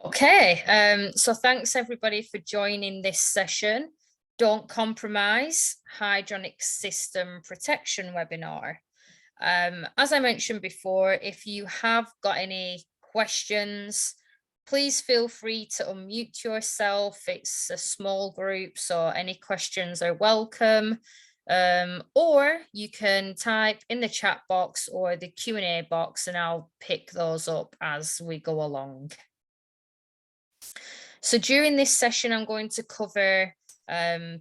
Okay, so thanks everybody for joining this session. Don't compromise hydronic system protection webinar. As I mentioned before, if you have got any questions, please feel free to unmute yourself. It's a small group, so any questions are welcome. Or you can type in the chat box or the Q&A box and I'll pick those up as we go along. So during this session, I'm going to cover the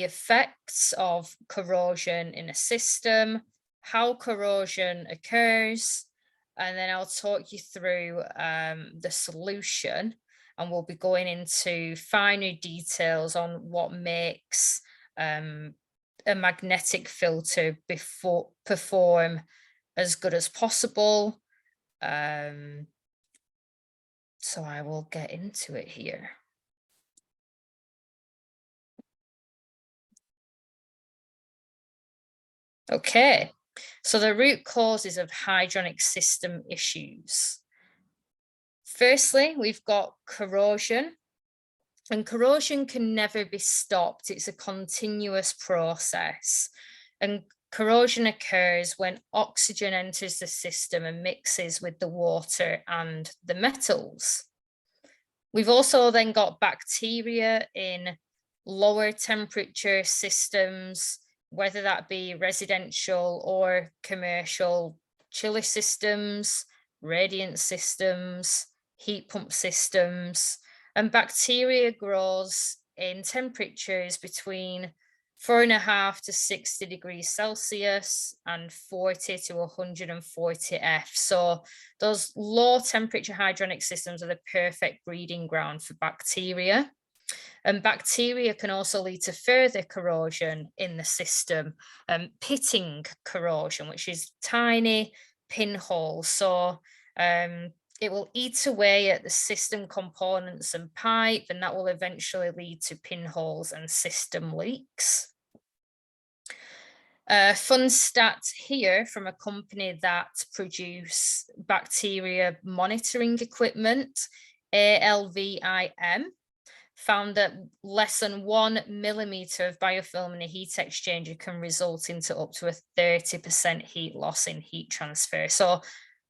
effects of corrosion in a system, how corrosion occurs, and then I'll talk you through the solution, and we'll be going into finer details on what makes a magnetic filter perform as good as possible. So I will get into it here. Okay, so the root causes of hydronic system issues. Firstly, we've got corrosion, and corrosion can never be stopped. It's a continuous process, and corrosion occurs when oxygen enters the system and mixes with the water and the metals. We've also then got bacteria in lower temperature systems, whether that be residential or commercial chiller systems, radiant systems, heat pump systems, and bacteria grows in temperatures between 4.5 to 60 degrees Celsius and 40 to 140 F. So those low temperature hydronic systems are the perfect breeding ground for bacteria. And bacteria can also lead to further corrosion in the system, pitting corrosion, which is tiny pinholes. So it will eat away at the system components and pipe, and that will eventually lead to pinholes and system leaks. Fun stat here from a company that produce bacteria monitoring equipment, ALVIM, found that less than 1 millimeter of biofilm in a heat exchanger can result into up to a 30% heat loss in heat transfer. So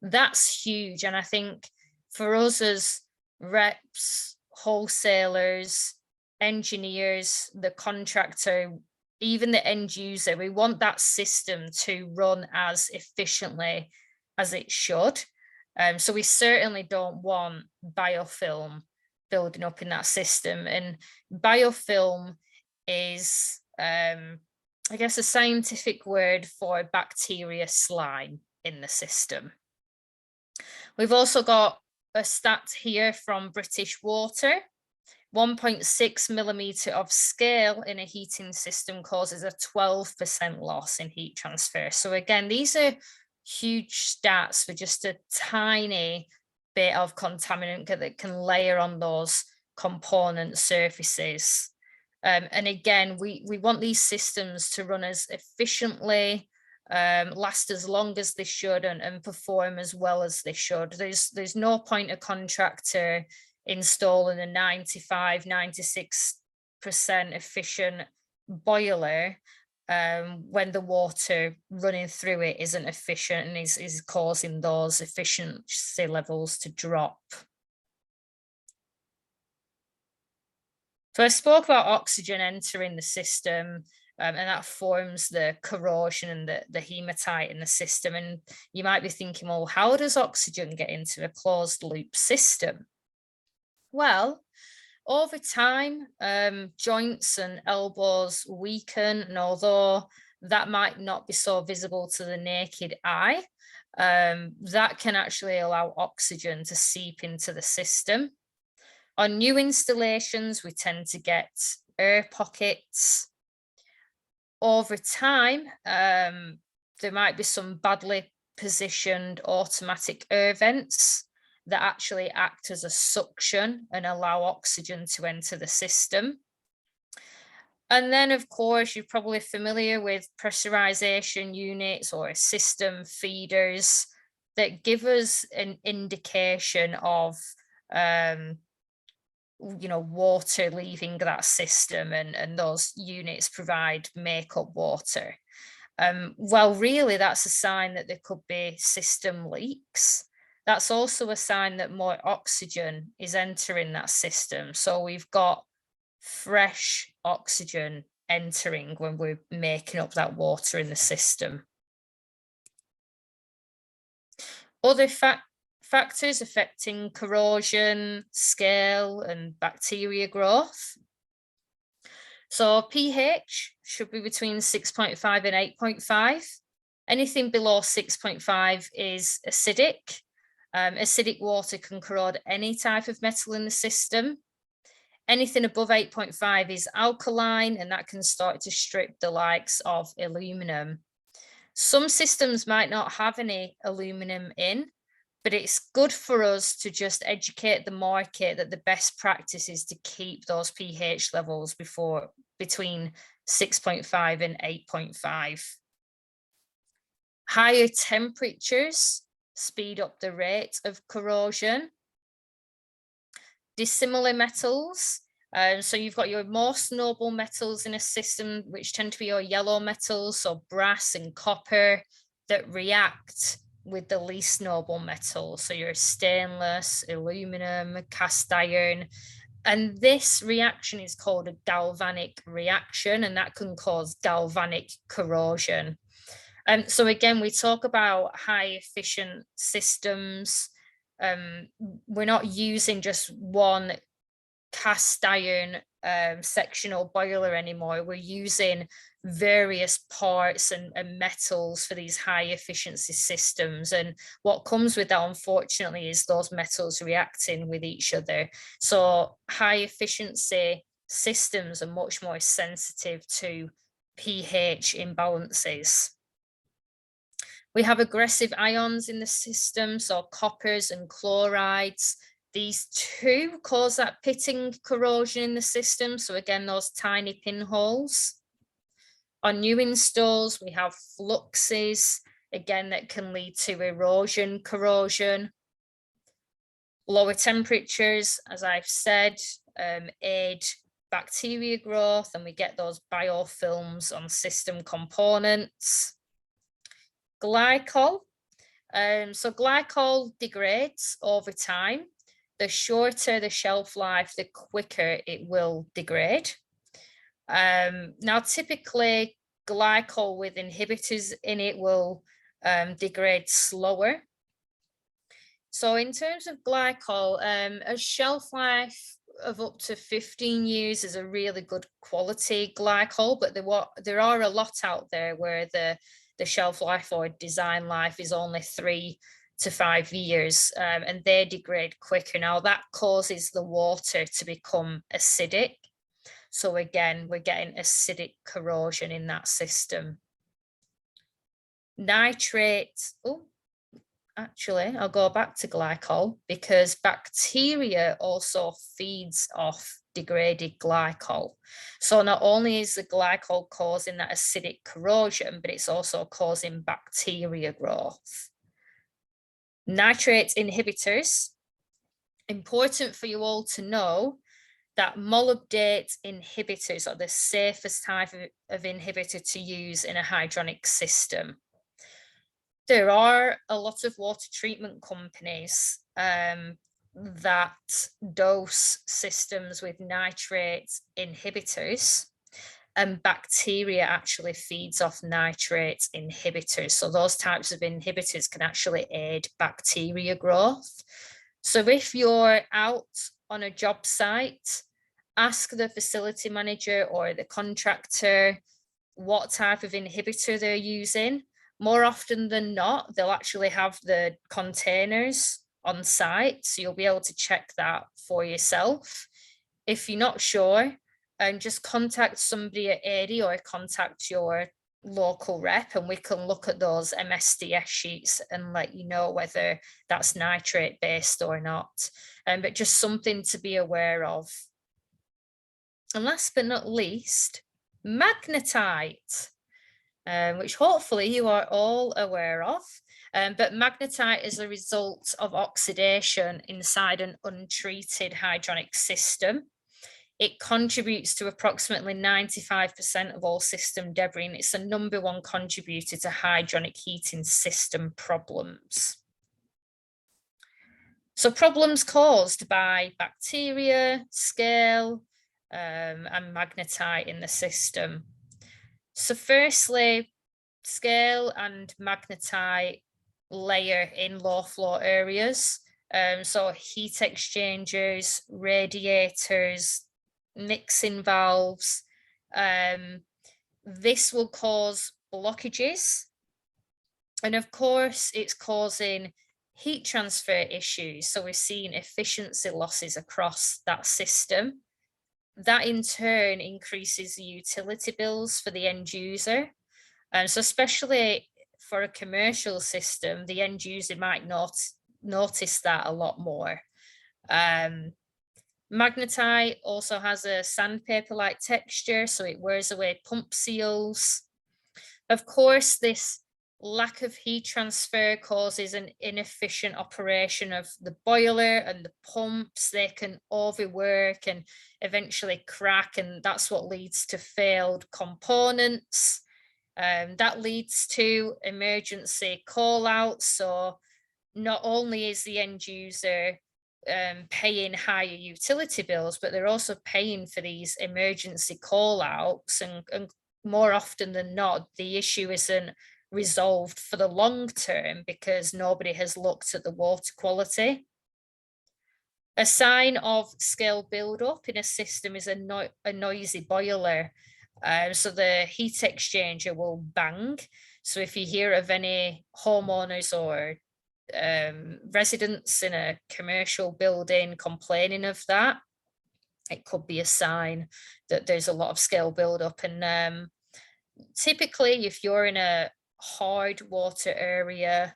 that's huge. And I think for us as reps, wholesalers, engineers, the contractor, even the end user, we want that system to run as efficiently as it should. So we certainly don't want biofilm building up in that system. And biofilm is, I guess, a scientific word for bacteria slime in the system. We've also got a stat here from British Water. 1.6 millimeter of scale in a heating system causes a 12% loss in heat transfer. So again, these are huge stats for just a tiny bit of contaminant that can layer on those component surfaces. And again, we want these systems to run as efficiently, last as long as they should, and perform as well as they should. There's no point a contractor installing a 95-96% efficient boiler when the water running through it isn't efficient and is causing those efficiency levels to drop. So I spoke about oxygen entering the system, and that forms the corrosion and the hematite in the system. And you might be thinking, well, how does oxygen get into a closed loop system? Well, over time, joints and elbows weaken, and although that might not be so visible to the naked eye, that can actually allow oxygen to seep into the system. On new installations, we tend to get air pockets. Over time, there might be some badly positioned automatic air vents that actually act as a suction and allow oxygen to enter the system. And then, of course, you're probably familiar with pressurization units or system feeders that give us an indication of water leaving that system, and those units provide makeup water. Well, really, that's a sign that there could be system leaks. That's also a sign that more oxygen is entering that system. So we've got fresh oxygen entering when we're making up that water in the system. Other factors affecting corrosion, scale, and bacteria growth. So pH should be between 6.5 and 8.5. Anything below 6.5 is acidic. Acidic water can corrode any type of metal in the system. Anything above 8.5 is alkaline, and that can start to strip the likes of aluminum. Some systems might not have any aluminum in, but it's good for us to just educate the market that the best practice is to keep those pH levels between 6.5 and 8.5. Higher temperatures speed up the rate of corrosion. Dissimilar metals. So you've got your most noble metals in a system, which tend to be your yellow metals, so brass and copper, that react with the least noble metals. So your stainless, aluminum, cast iron. And this reaction is called a galvanic reaction, and that can cause galvanic corrosion. So again, we talk about high efficient systems. We're not using just one cast iron sectional boiler anymore. We're using various parts and metals for these high efficiency systems, and what comes with that, unfortunately, is those metals reacting with each other. So high efficiency systems are much more sensitive to pH imbalances. We have aggressive ions in the system, so coppers and chlorides. These two cause that pitting corrosion in the system. So again, those tiny pinholes. On new installs, we have fluxes, again, that can lead to erosion, corrosion. Lower temperatures, as I've said, aid bacteria growth, and we get those biofilms on system components. Glycol. So glycol degrades over time. The shorter the shelf life, the quicker it will degrade. Now, typically, glycol with inhibitors in it will degrade slower. So in terms of glycol, a shelf life of up to 15 years is a really good quality glycol, but there are a lot out there where the shelf life or design life is only 3 to 5 years, and they degrade quicker. Now, that causes the water to become acidic. So again, we're getting acidic corrosion in that system. Nitrate. Oh, actually, I'll go back to glycol, because bacteria also feeds off degraded glycol. So not only is the glycol causing that acidic corrosion, but it's also causing bacteria growth. Nitrate inhibitors. Important for you all to know that molybdate inhibitors are the safest type of inhibitor to use in a hydronic system. There are a lot of water treatment companies that dose systems with nitrate inhibitors, and bacteria actually feeds off nitrate inhibitors. So those types of inhibitors can actually aid bacteria growth. So if you're out on a job site, ask the facility manager or the contractor what type of inhibitor they're using. More often than not, they'll actually have the containers on site, so you'll be able to check that for yourself. If you're not sure, just contact somebody at AD or contact your local rep, and we can look at those MSDS sheets and let you know whether that's nitrate based or not. But just something to be aware of. And last but not least, magnetite, which hopefully you are all aware of. But magnetite is a result of oxidation inside an untreated hydronic system. It contributes to approximately 95% of all system debris, and it's the #1 contributor to hydronic heating system problems. So problems caused by bacteria, scale, and magnetite in the system. So firstly, scale and magnetite layer in low flow areas. So heat exchangers, radiators, mixing valves. This will cause blockages. And of course, it's causing heat transfer issues. So we're seeing efficiency losses across that system. That in turn increases the utility bills for the end user. And so especially for a commercial system, the end user might not notice that a lot more. Magnetite also has a sandpaper-like texture, so it wears away pump seals. Of course, this lack of heat transfer causes an inefficient operation of the boiler and the pumps. They can overwork and eventually crack, and that's what leads to failed components. That leads to emergency call outs. So not only is the end user paying higher utility bills, but they're also paying for these emergency call outs, and more often than not, the issue isn't resolved for the long term because nobody has looked at the water quality. A sign of scale buildup in a system is a noisy boiler. So the heat exchanger will bang. So if you hear of any homeowners or residents in a commercial building complaining of that, it could be a sign that there's a lot of scale buildup. And typically, if you're in a hard water area,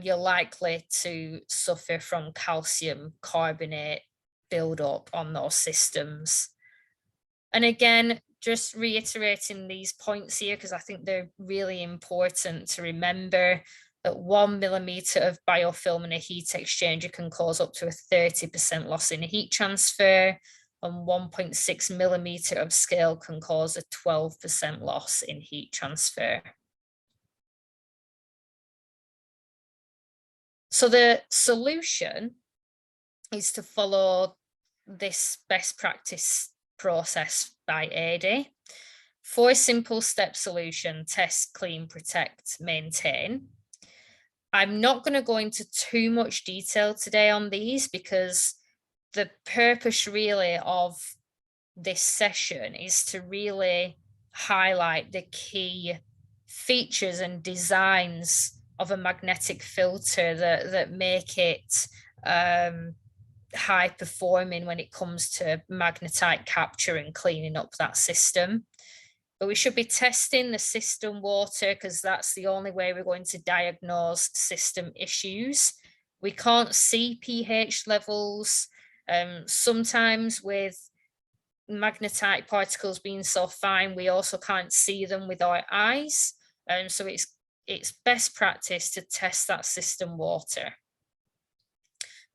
you're likely to suffer from calcium carbonate buildup on those systems. And again, just reiterating these points here, because I think they're really important to remember, that 1 millimeter of biofilm in a heat exchanger can cause up to a 30% loss in heat transfer, and 1.6 millimeter of scale can cause a 12% loss in heat transfer. So the solution is to follow this best practice process by AD. 4 simple step solution: test, clean, protect, maintain. I'm not going to go into too much detail today on these because the purpose really of this session is to really highlight the key features and designs of a magnetic filter that make it high performing when it comes to magnetite capture and cleaning up that system. But we should be testing the system water because that's the only way we're going to diagnose system issues. We can't see pH levels. Sometimes with magnetite particles being so fine, we also can't see them with our eyes. So it's best practice to test that system water.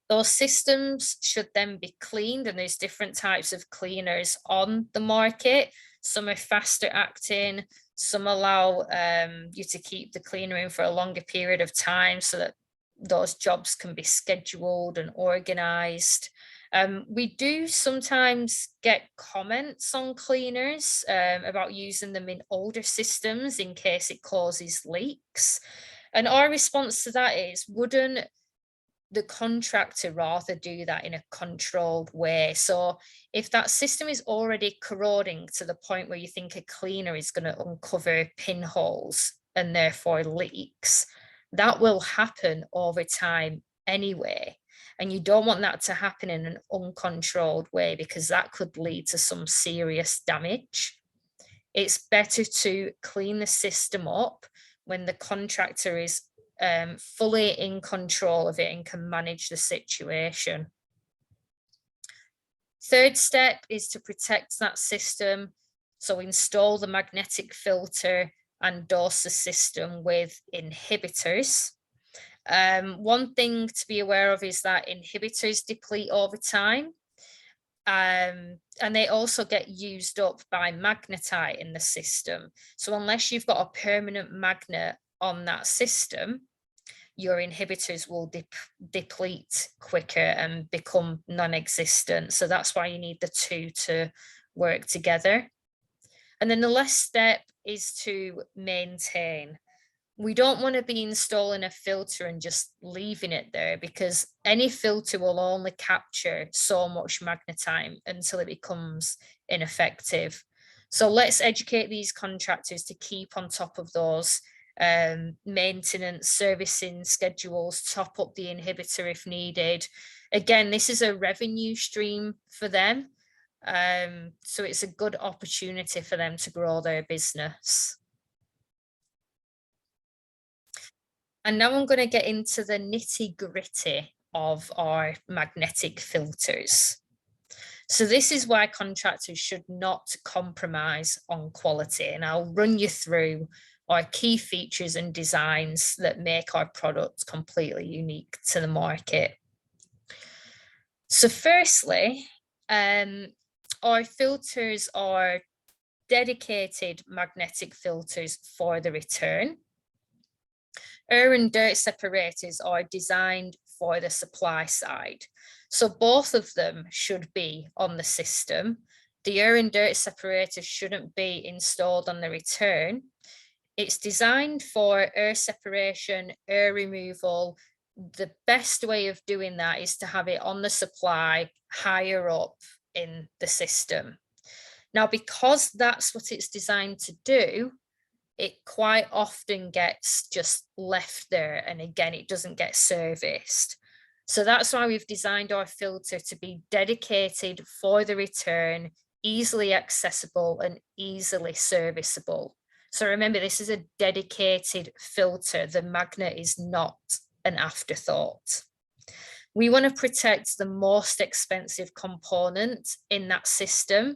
Those systems should then be cleaned, and there's different types of cleaners on the market. Some are faster acting, some allow you to keep the cleaner in for a longer period of time so that those jobs can be scheduled and organized. We do sometimes get comments on cleaners about using them in older systems in case it causes leaks. And our response to that is, wouldn't the contractor rather do that in a controlled way? So if that system is already corroding to the point where you think a cleaner is going to uncover pinholes and therefore leaks, that will happen over time anyway. And you don't want that to happen in an uncontrolled way because that could lead to some serious damage. It's better to clean the system up when the contractor is fully in control of it and can manage the situation. Third step is to protect that system. So install the magnetic filter and dose the system with inhibitors. One thing to be aware of is that inhibitors deplete over time. And they also get used up by magnetite in the system. So unless you've got a permanent magnet on that system, your inhibitors will deplete quicker and become non-existent. So that's why you need the two to work together. And then the last step is to maintain. We don't want to be installing a filter and just leaving it there, because any filter will only capture so much magnetite until it becomes ineffective. So let's educate these contractors to keep on top of those maintenance, servicing schedules, top up the inhibitor if needed. Again, this is a revenue stream for them. So it's a good opportunity for them to grow their business. And now I'm going to get into the nitty-gritty of our magnetic filters. So this is why contractors should not compromise on quality. And I'll run you through our key features and designs that make our product completely unique to the market. So firstly, our filters are dedicated magnetic filters for the return. Air and dirt separators are designed for the supply side. So both of them should be on the system. The air and dirt separator shouldn't be installed on the return. It's designed for air separation, air removal. The best way of doing that is to have it on the supply higher up in the system. Now, because that's what it's designed to do, it quite often gets just left there, and again, it doesn't get serviced. So that's why we've designed our filter to be dedicated for the return, easily accessible and easily serviceable. So remember, this is a dedicated filter. The magnet is not an afterthought. We want to protect the most expensive component in that system.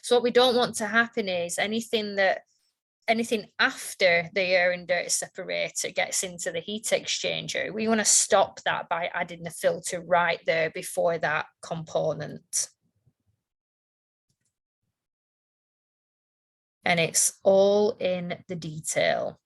So what we don't want to happen is anything after the air and dirt separator gets into the heat exchanger, we want to stop that by adding the filter right there before that component. And it's all in the detail.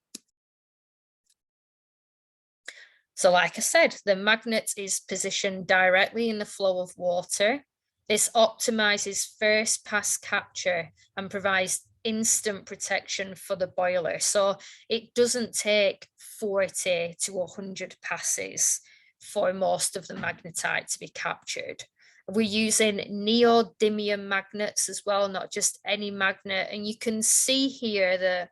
So like I said, the magnet is positioned directly in the flow of water. This optimizes first pass capture and provides instant protection for the boiler. So it doesn't take 40 to 100 passes for most of the magnetite to be captured. We're using neodymium magnets as well, not just any magnet. And you can see here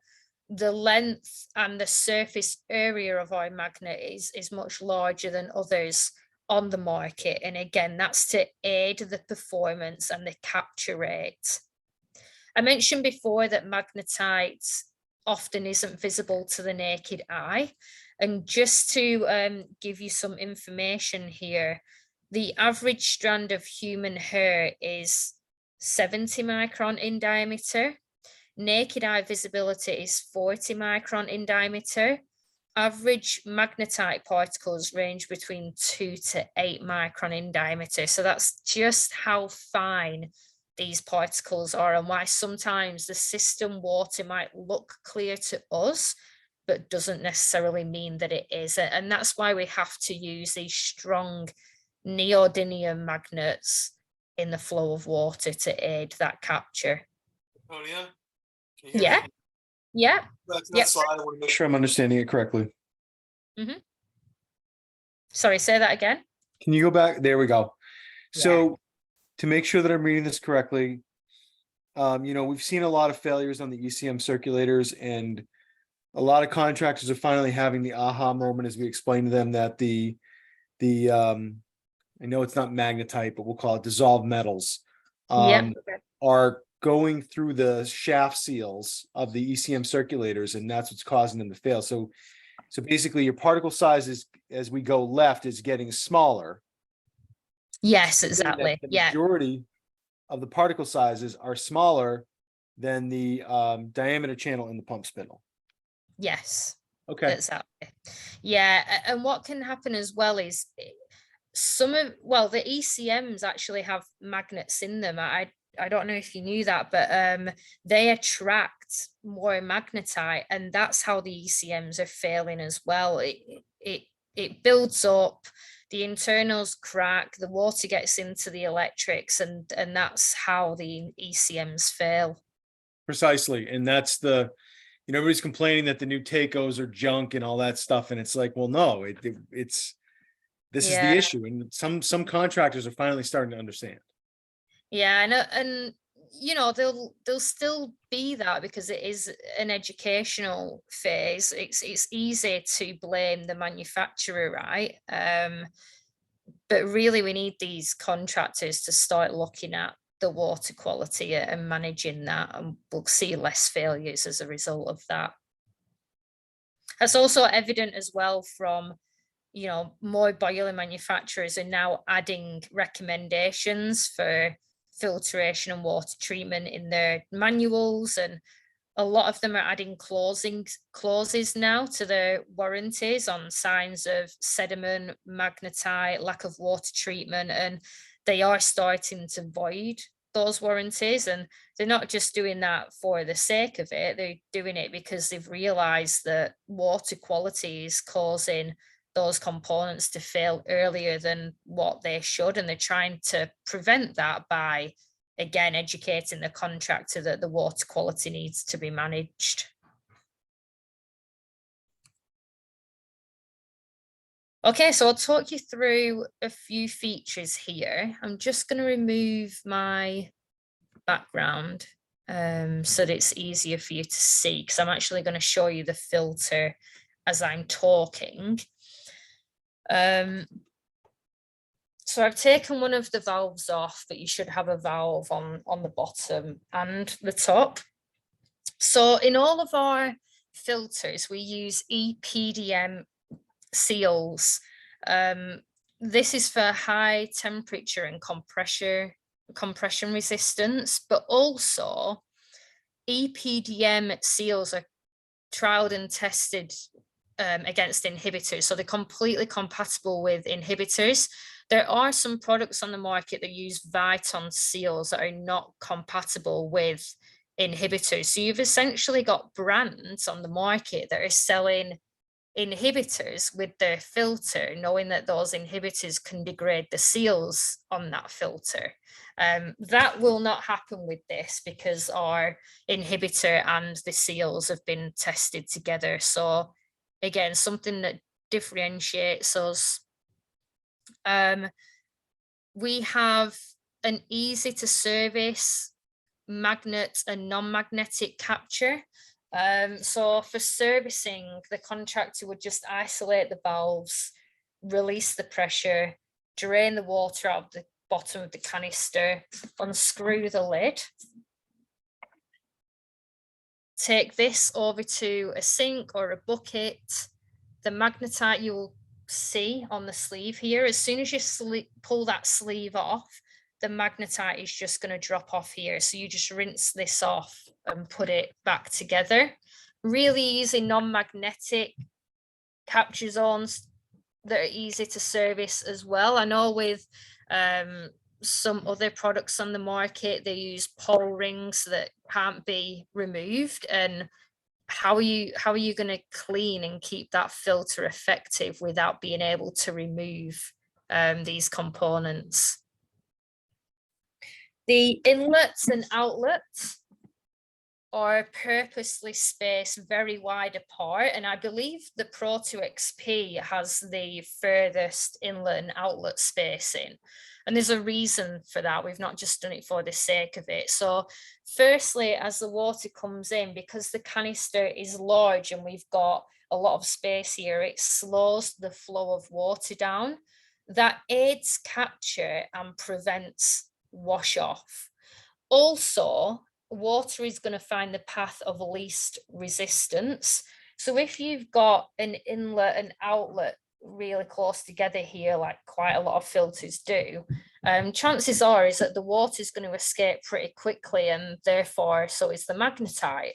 the length and the surface area of our magnet is much larger than others on the market. And again, that's to aid the performance and the capture rate. I mentioned before that magnetite often isn't visible to the naked eye. And just to give you some information here, the average strand of human hair is 70 micron in diameter. Naked eye visibility is 40 micron in diameter. Average magnetite particles range between 2 to 8 micron in diameter. So that's just how fine these particles are, and why sometimes the system water might look clear to us, but doesn't necessarily mean that it is. And that's why we have to use these strong neodymium magnets in the flow of water to aid that capture. Oh yeah. Yeah. Yeah. Yep. Slide. I want to make sure I'm understanding it correctly. Mm-hmm. Sorry, say that again. Can you go back? There we go. Yeah. So to make sure that I'm reading this correctly, we've seen a lot of failures on the ECM circulators, and a lot of contractors are finally having the aha moment as we explain to them that the I know it's not magnetite, but we'll call it dissolved metals, are going through the shaft seals of the ECM circulators, and that's what's causing them to fail. So basically your particle size is, as we go left, is getting smaller. Yes, exactly. The majority of the particle sizes are smaller than the diameter channel in the pump spindle. Yes. Okay. Exactly. Yeah, and what can happen as well is the ECMs actually have magnets in them. I don't know if you knew that, but they attract more magnetite, and that's how the ECMs are failing as well. It builds up, the internals crack, the water gets into the electrics, and that's how the ECMs fail. Precisely. And that's the, everybody's complaining that the new Tacos are junk and all that stuff. And it's like, well, no, it's, this is the Yeah. issue. And some contractors are finally starting to understand. Yeah, and there'll still be that because it is an educational phase. It's easy to blame the manufacturer, right? But really we need these contractors to start looking at the water quality and managing that, and we'll see less failures as a result of that. That's also evident as well from, more boiler manufacturers are now adding recommendations for filtration and water treatment in their manuals, and a lot of them are adding clauses now to their warranties on signs of sediment, magnetite, lack of water treatment, and they are starting to void those warranties. And they're not just doing that for the sake of it, they're doing it because they've realized that water quality is causing those components to fail earlier than what they should, and they're trying to prevent that by, again, educating the contractor that the water quality needs to be managed. Okay, so I'll talk you through a few features here. I'm just going to remove my background so that it's easier for you to see, because I'm actually going to show you the filter as I'm talking. So I've taken one of the valves off, but you should have a valve on the bottom and the top. So in all of our filters, we use EPDM seals. This is for high temperature and compression resistance, but also EPDM seals are trialed and tested against inhibitors, so they're completely compatible with inhibitors. There are some products on the market that use Viton seals that are not compatible with inhibitors. So you've essentially got brands on the market that are selling inhibitors with their filter, knowing that those inhibitors can degrade the seals on that filter. That will not happen with this because our inhibitor and the seals have been tested together. So again, something that differentiates us. We have an easy to service magnet and non-magnetic capture. So for servicing, the contractor would just isolate the valves, release the pressure, drain the water out of the bottom of the canister, unscrew the lid, take this over to a sink or a bucket. The magnetite you'll see on the sleeve here, as soon as you pull that sleeve off, the magnetite is just going to drop off here. So you just rinse this off and put it back together. Really easy non-magnetic capture zones that are easy to service as well. I know with some other products on the market, they use pole rings that can't be removed, and how are you going to clean and keep that filter effective without being able to remove these components? The inlets and outlets are purposely spaced very wide apart, and I believe the Pro 2 XP has the furthest inlet and outlet spacing, and there's a reason for that. We've not just done it for the sake of it. So firstly, as the water comes in, because the canister is large and we've got a lot of space here, it slows the flow of water down. That aids capture and prevents wash off. Also, water is going to find the path of least resistance. So if you've got an inlet and outlet really close together here, like quite a lot of filters do, chances are is that the water is going to escape pretty quickly, and therefore so is the magnetite.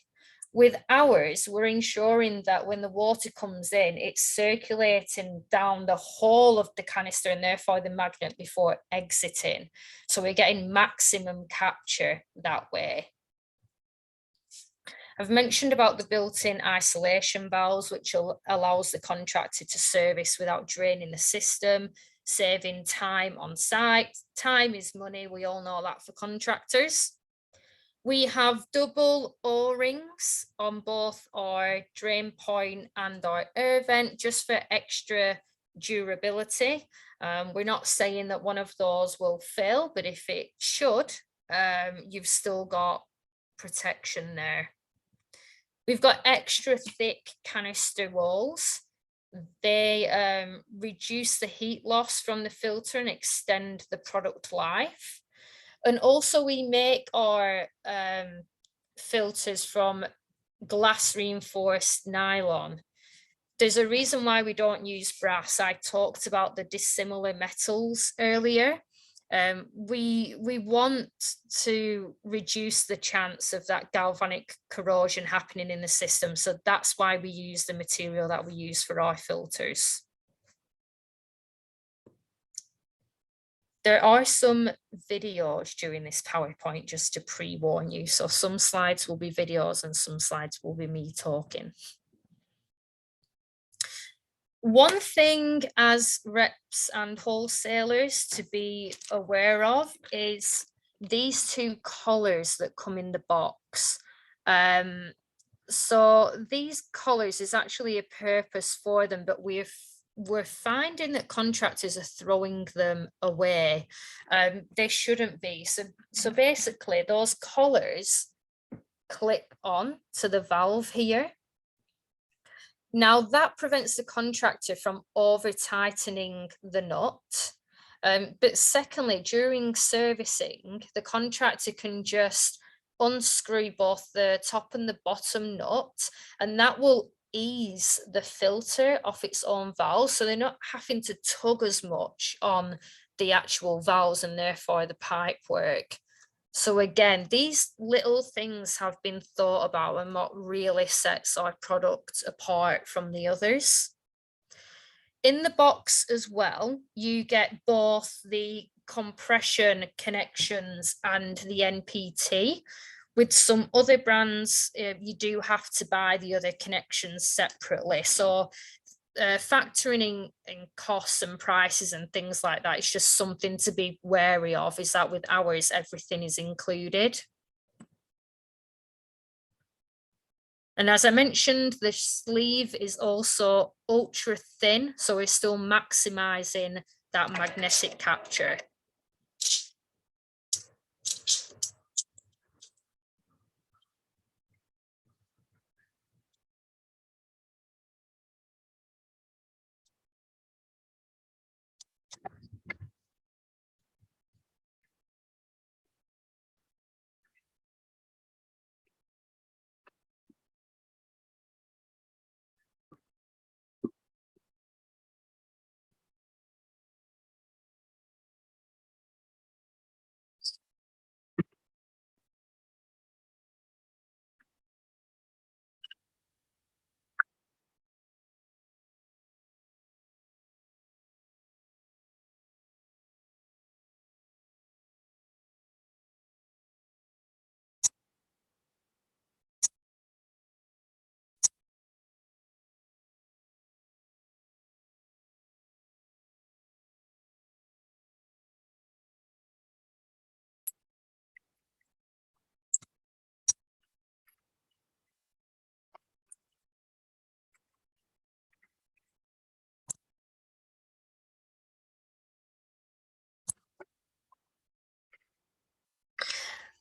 With ours, we're ensuring that when the water comes in, it's circulating down the whole of the canister and therefore the magnet before exiting. So we're getting maximum capture that way. I've mentioned about the built-in isolation valves, which allows the contractor to service without draining the system, saving time on site. Time is money, we all know that for contractors. We have double O-rings on both our drain point and our air vent just for extra durability. We're not saying that one of those will fail, but if it should, you've still got protection there. We've got extra thick canister walls. They reduce the heat loss from the filter and extend the product life. And also we make our filters from glass reinforced nylon. There's a reason why we don't use brass. I talked about the dissimilar metals earlier. We want to reduce the chance of that galvanic corrosion happening in the system. So that's why we use the material that we use for our filters. There are some videos during this PowerPoint just to pre-warn you. So some slides will be videos and some slides will be me talking. One thing as reps and wholesalers to be aware of is these two collars that come in the box. So these collars is actually a purpose for them, but we're finding that contractors are throwing them away. They shouldn't be. So basically those collars clip on to the valve here. Now that prevents the contractor from over tightening the nut. But secondly, during servicing, the contractor can just unscrew both the top and the bottom nut, and that will ease the filter off its own valve. So they're not having to tug as much on the actual valves and therefore the pipe work. So again, these little things have been thought about and what really sets our product apart from the others. In the box as well, you get both the compression connections and the NPT. With some other brands, you do have to buy the other connections separately. So factoring in costs and prices and things like that, it's just something to be wary of, is that with ours, everything is included. And as I mentioned, the sleeve is also ultra thin, so we're still maximizing that magnetic capture.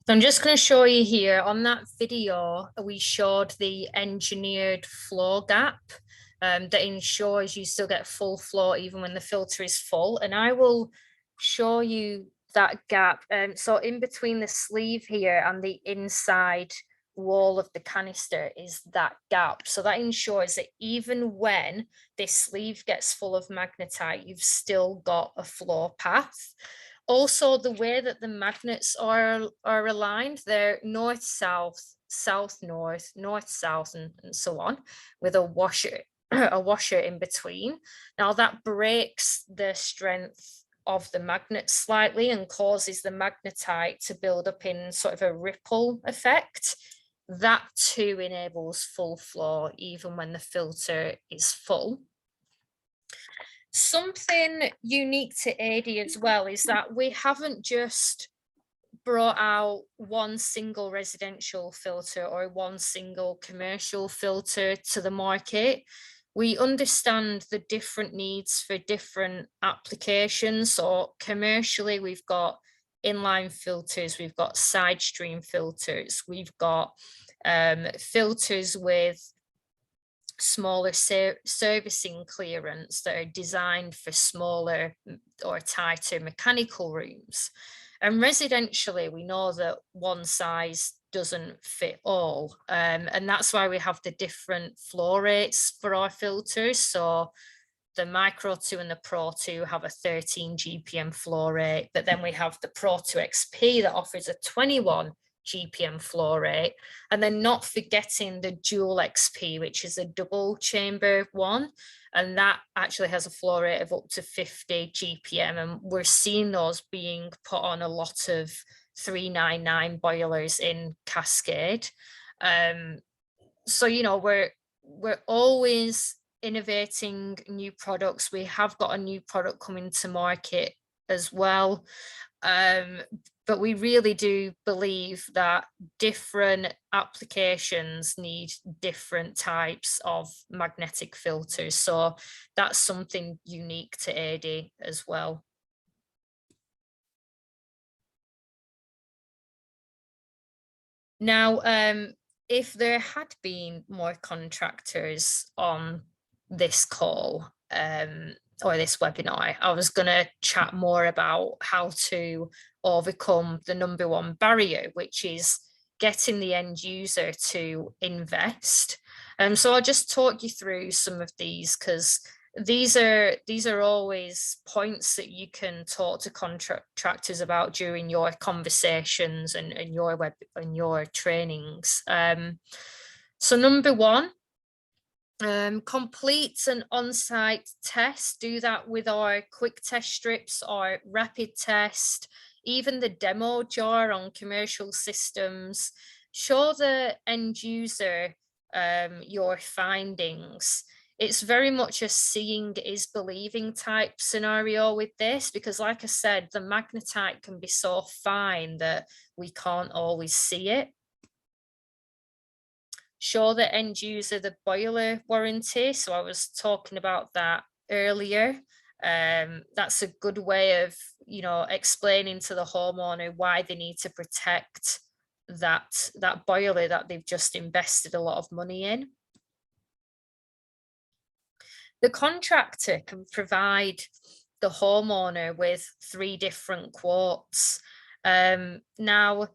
So I'm just going to show you here on that video, we showed the engineered flow gap that ensures you still get full flow even when the filter is full. And I will show you that gap. So in between the sleeve here and the inside wall of the canister is that gap. So that ensures that even when this sleeve gets full of magnetite, you've still got a flow path. Also, the way that the magnets are aligned, they're north-south south, north, north, south, and so on, with a washer, a washer in between. Now that breaks the strength of the magnet slightly and causes the magnetite to build up in sort of a ripple effect. That too enables full flow even when the filter is full. Something unique to AD as well is that we haven't just brought out one single residential filter or one single commercial filter to the market. We understand the different needs for different applications. So commercially, we've got inline filters, we've got side stream filters, we've got filters with smaller servicing clearance that are designed for smaller or tighter mechanical rooms. And residentially, we know that one size doesn't fit all. And that's why we have the different flow rates for our filters. So the Micro 2 and the Pro 2 have a 13 GPM flow rate, but then we have the Pro 2 XP that offers a 21 GPM flow rate, and then not forgetting the Dual XP, which is a double chamber one, and that actually has a flow rate of up to 50 GPM, and we're seeing those being put on a lot of 399 boilers in Cascade. So you know, we're always innovating new products. We have got a new product coming to market as well. But we really do believe that different applications need different types of magnetic filters. So that's something unique to AD as well. Now, if there had been more contractors on this call, or this webinar, I was going to chat more about how to overcome the number one barrier, which is getting the end user to invest. So I'll just talk you through some of these, because these are always points that you can talk to contractors about during your conversations and your trainings. So number one, complete an on-site test. Do that with our quick test strips, our rapid test, even the demo jar on commercial systems. Show the end user your findings. It's very much a seeing is believing type scenario with this, because like I said, the magnetite can be so fine that we can't always see it. Show the end user the boiler warranty. So I was talking about that earlier. That's a good way of, you know, explaining to the homeowner why they need to protect that boiler that they've just invested a lot of money in. The contractor can provide the homeowner with 3 different quotes. Now,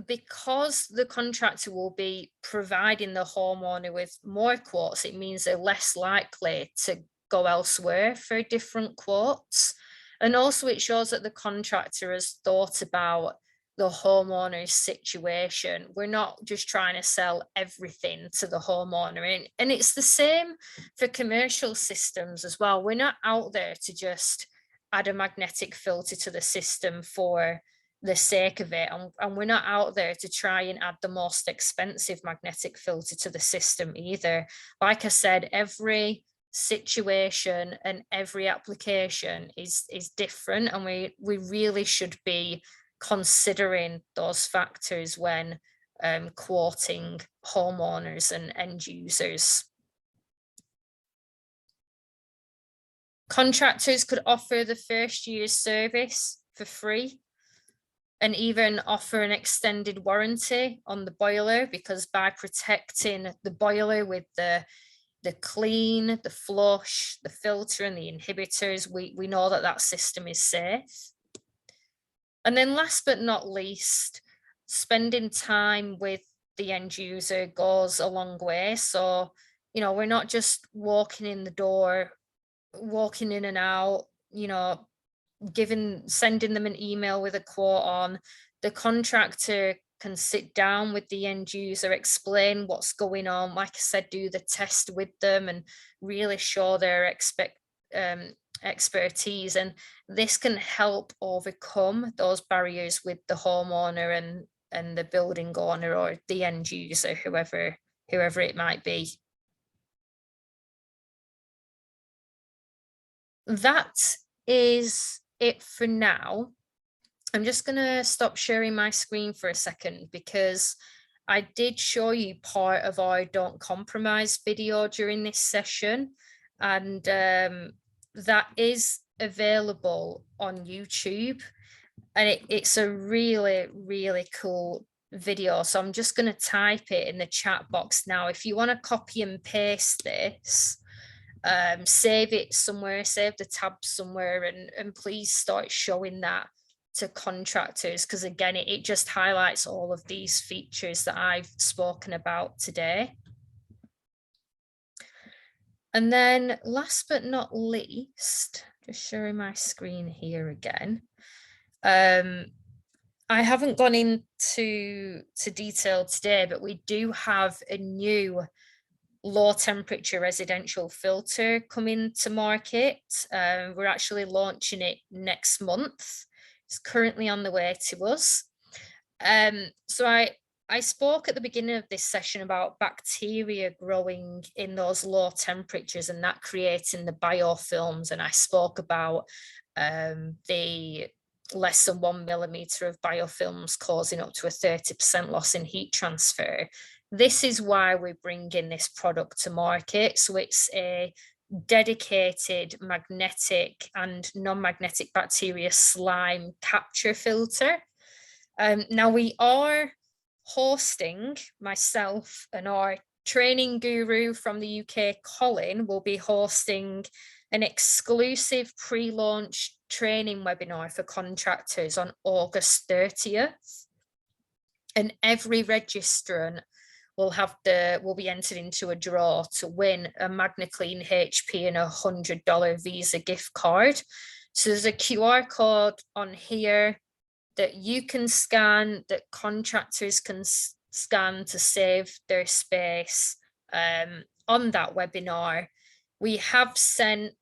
because the contractor will be providing the homeowner with more quotes, it means they're less likely to go elsewhere for different quotes. And also it shows that the contractor has thought about the homeowner's situation. We're not just trying to sell everything to the homeowner. And it's the same for commercial systems as well. We're not out there to just add a magnetic filter to the system for the sake of it, and we're not out there to try and add the most expensive magnetic filter to the system either. Like I said, every situation and every application is different, and we really should be considering those factors when quoting homeowners and end users. Contractors could offer the first year's service for free, and even offer an extended warranty on the boiler, because by protecting the boiler with the clean, the flush, the filter and the inhibitors, we know that that system is safe. And then last but not least, spending time with the end user goes a long way. So, you know, we're not just walking in the door, walking in and out, you know, sending them an email with a quote on. The contractor can sit down with the end user, explain what's going on, like I said, do the test with them and really show their expertise. And this can help overcome those barriers with the homeowner and the building owner or the end user, whoever it might be. That is it for now. I'm just going to stop sharing my screen for a second because I did show you part of our Don't Compromise video during this session, and that is available on YouTube, and it's a really, really cool video. So I'm just going to type it in the chat box now. If you want to copy and paste this, save it somewhere, save the tab somewhere, and please start showing that to contractors, because again, it just highlights all of these features that I've spoken about today. And then last but not least, just showing my screen here again. I haven't gone into detail today, but we do have a new low temperature residential filter coming to market. We're actually launching it next month. It's currently on the way to us. So I spoke at the beginning of this session about bacteria growing in those low temperatures and that creating the biofilms. And I spoke about the less than 1 millimeter of biofilms causing up to a 30% loss in heat transfer. This is why we're bringing this product to market. So it's a dedicated magnetic and non-magnetic bacteria slime capture filter. Now we are hosting, myself and our training guru from the UK, Colin, will be hosting an exclusive pre-launch training webinar for contractors on August 30th. And every registrant will be entered into a draw to win a MagnaClean HP and $100 Visa gift card. So there's a QR code on here that you can scan, that contractors can scan to save their space on that webinar. We have sent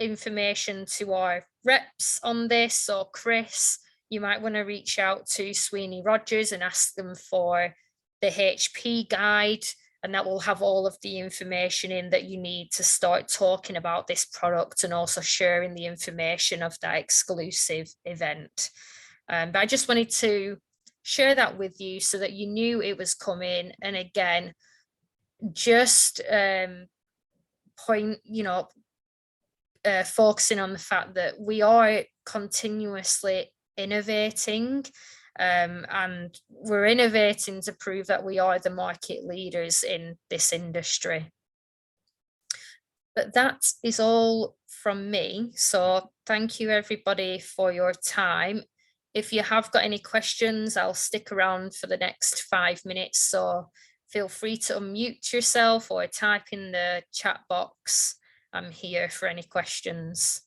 information to our reps on this. So Chris, you might want to reach out to Sweeney Rogers and ask them for the HP guide, and that will have all of the information in that you need to start talking about this product and also sharing the information of that exclusive event. But I just wanted to share that with you so that you knew it was coming. And again, just focusing on the fact that we are continuously innovating, and we're innovating to prove that we are the market leaders in this industry. But that is all from me. So thank you everybody for your time. If you have got any questions, I'll stick around for the next 5 minutes. So feel free to unmute yourself or type in the chat box. I'm here for any questions.